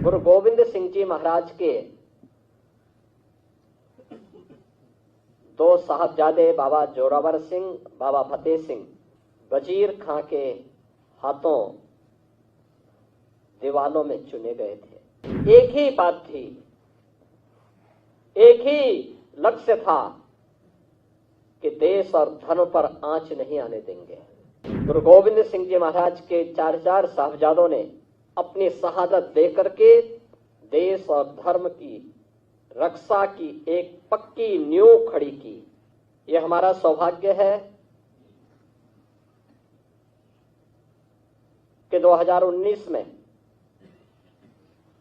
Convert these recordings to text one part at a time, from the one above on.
गुरु गोविंद सिंह जी महाराज के दो साहबजादे बाबा जोरावर सिंह, बाबा फतेह सिंह वजीर खां के हाथों दीवानों में चुने गए थे। एक ही बात थी, एक ही लक्ष्य था कि देश और धर्म पर आंच नहीं आने देंगे। गुरु गोविंद सिंह जी महाराज के 4 साहबजादों ने अपनी शहादत देकर के देश और धर्म की रक्षा की एक पक्की नींव खड़ी की। यह हमारा सौभाग्य है कि 2019 में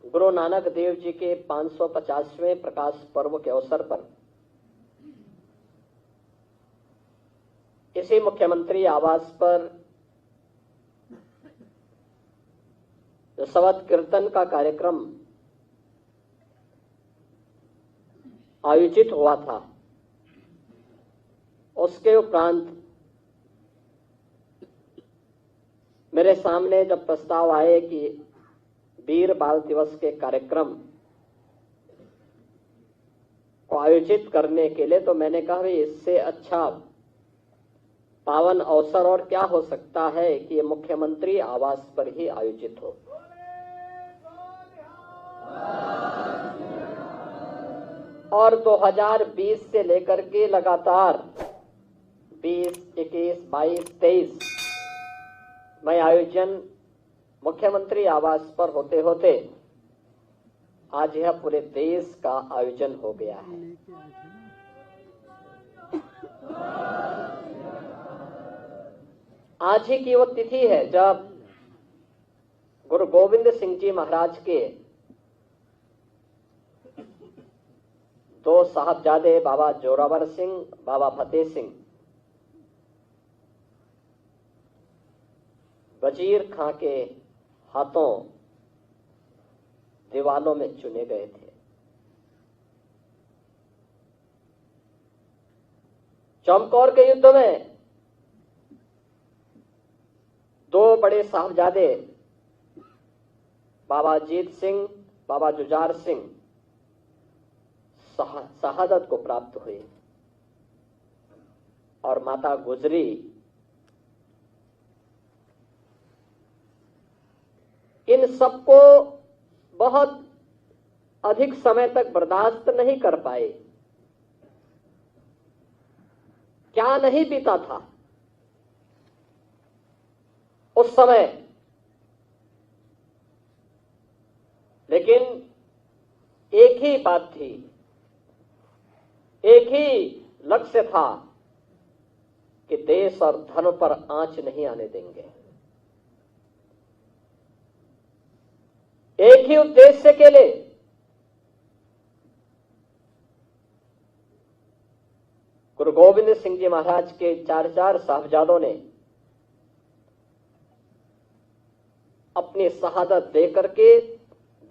गुरु नानक देव जी के 550वें प्रकाश पर्व के अवसर पर इसी मुख्यमंत्री आवास पर जो शबद कीर्तन का कार्यक्रम आयोजित हुआ था, उसके उपरांत मेरे सामने जब प्रस्ताव आए कि वीर बाल दिवस के कार्यक्रम को आयोजित करने के लिए, तो मैंने कहा भाई इससे अच्छा पावन अवसर और क्या हो सकता है कि ये मुख्यमंत्री आवास पर ही आयोजित हो। और 2020 से लेकर के लगातार 20, 21, 22, 23 में आयोजन मुख्यमंत्री आवास पर होते होते आज यह पूरे देश का आयोजन हो गया है। आज ही की वो तिथि है जब गुरु गोविंद सिंह जी महाराज के दो साहबजादे बाबा जोरावर सिंह, बाबा फतेह सिंह वजीर खां के हाथों दीवानों में चुने गए थे। चमकौर के युद्ध में दो बड़े साहबजादे बाबा अजीत सिंह, बाबा जुझार सिंह शहादत को प्राप्त हुए और माता गुजरी इन सबको बहुत अधिक समय तक बर्दाश्त नहीं कर पाए। क्या नहीं बीता था उस समय, लेकिन एक ही बात थी, एक ही लक्ष्य था कि देश और धर्म पर आंच नहीं आने देंगे। एक ही उद्देश्य के लिए गुरु गोविंद सिंह जी महाराज के 4 साहबजादों ने अपनी शहादत देकर के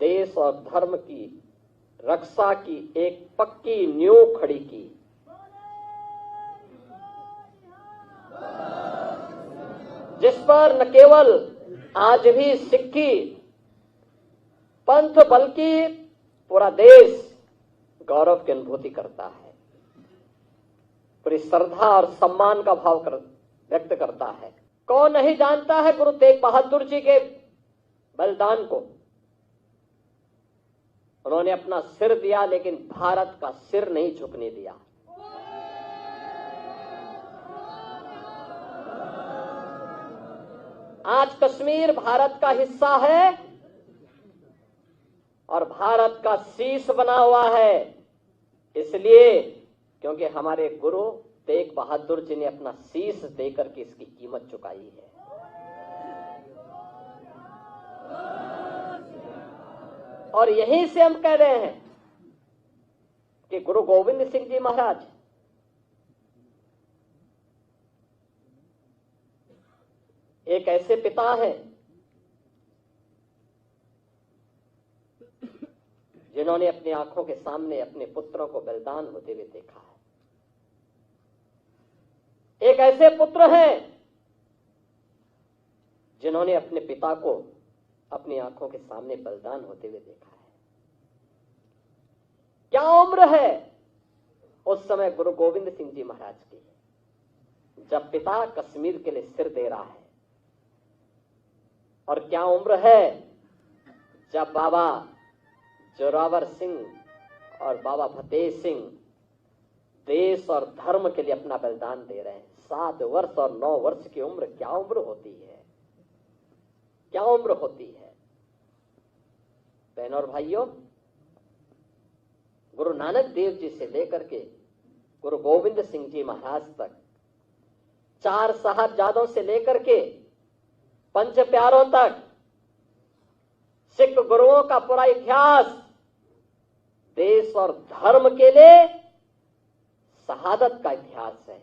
देश और धर्म की रक्षा की एक पक्की नींव खड़ी की। जिस पर न केवल आज भी सिक्खी पंथ बल्कि पूरा देश गौरव की अनुभूति करता है, पूरी श्रद्धा और सम्मान का भाव व्यक्त करता है। कौन नहीं जानता है गुरु तेग बहादुर जी के बलिदान को। उन्होंने अपना सिर दिया लेकिन भारत का सिर नहीं झुकने दिया। आज कश्मीर भारत का हिस्सा है और भारत का शीश बना हुआ है, इसलिए क्योंकि हमारे गुरु तेग बहादुर जी ने अपना शीश देकर के इसकी कीमत चुकाई है। और यहीं से हम कह रहे हैं कि गुरु गोविंद सिंह जी महाराज एक ऐसे पिता हैं जिन्होंने अपनी आंखों के सामने अपने पुत्रों को बलिदान होते हुए देखा है। एक ऐसे पुत्र हैं जिन्होंने अपने पिता को अपनी आंखों के सामने बलिदान होते हुए देखा है। क्या उम्र है उस समय गुरु गोविंद सिंह जी महाराज की, जब पिता कश्मीर के लिए सिर दे रहा है, और क्या उम्र है जब बाबा जोरावर सिंह और बाबा फतेह सिंह देश और धर्म के लिए अपना बलिदान दे रहे हैं। 7 वर्ष और 9 वर्ष की उम्र, क्या उम्र होती है, क्या उम्र होती है। बहनों और भाइयों, गुरु नानक देव जी से लेकर के गुरु गोविंद सिंह जी महाराज तक, 4 साहबजादों से लेकर के 5 प्यारों तक सिख गुरुओं का पूरा इतिहास देश और धर्म के लिए शहादत का इतिहास है।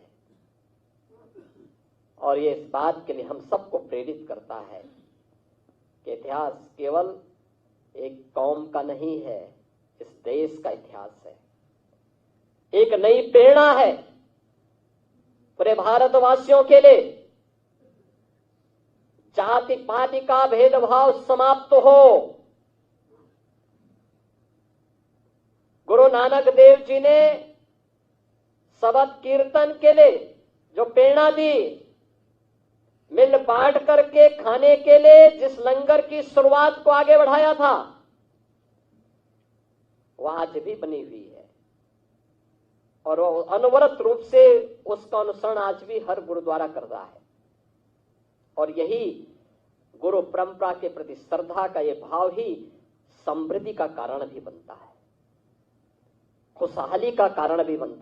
और ये इस बात के लिए हम सबको प्रेरित करता है कि इतिहास केवल एक कौम का नहीं है, इस देश का इतिहास है। एक नई प्रेरणा है पूरे भारतवासियों के लिए। जाति पाति का भेदभाव समाप्त हो। गुरु नानक देव जी ने शबद कीर्तन के लिए जो प्रेरणा दी, मिल बांट करके खाने के लिए जिस लंगर की शुरुआत को आगे बढ़ाया था, वह आज भी बनी हुई है और वो अनवरत रूप से उसका अनुसरण आज भी हर गुरुद्वारा कर रहा है। और यही गुरु परंपरा के प्रति श्रद्धा का ये भाव ही समृद्धि का कारण भी बनता है, खुशहाली का कारण भी बनता है।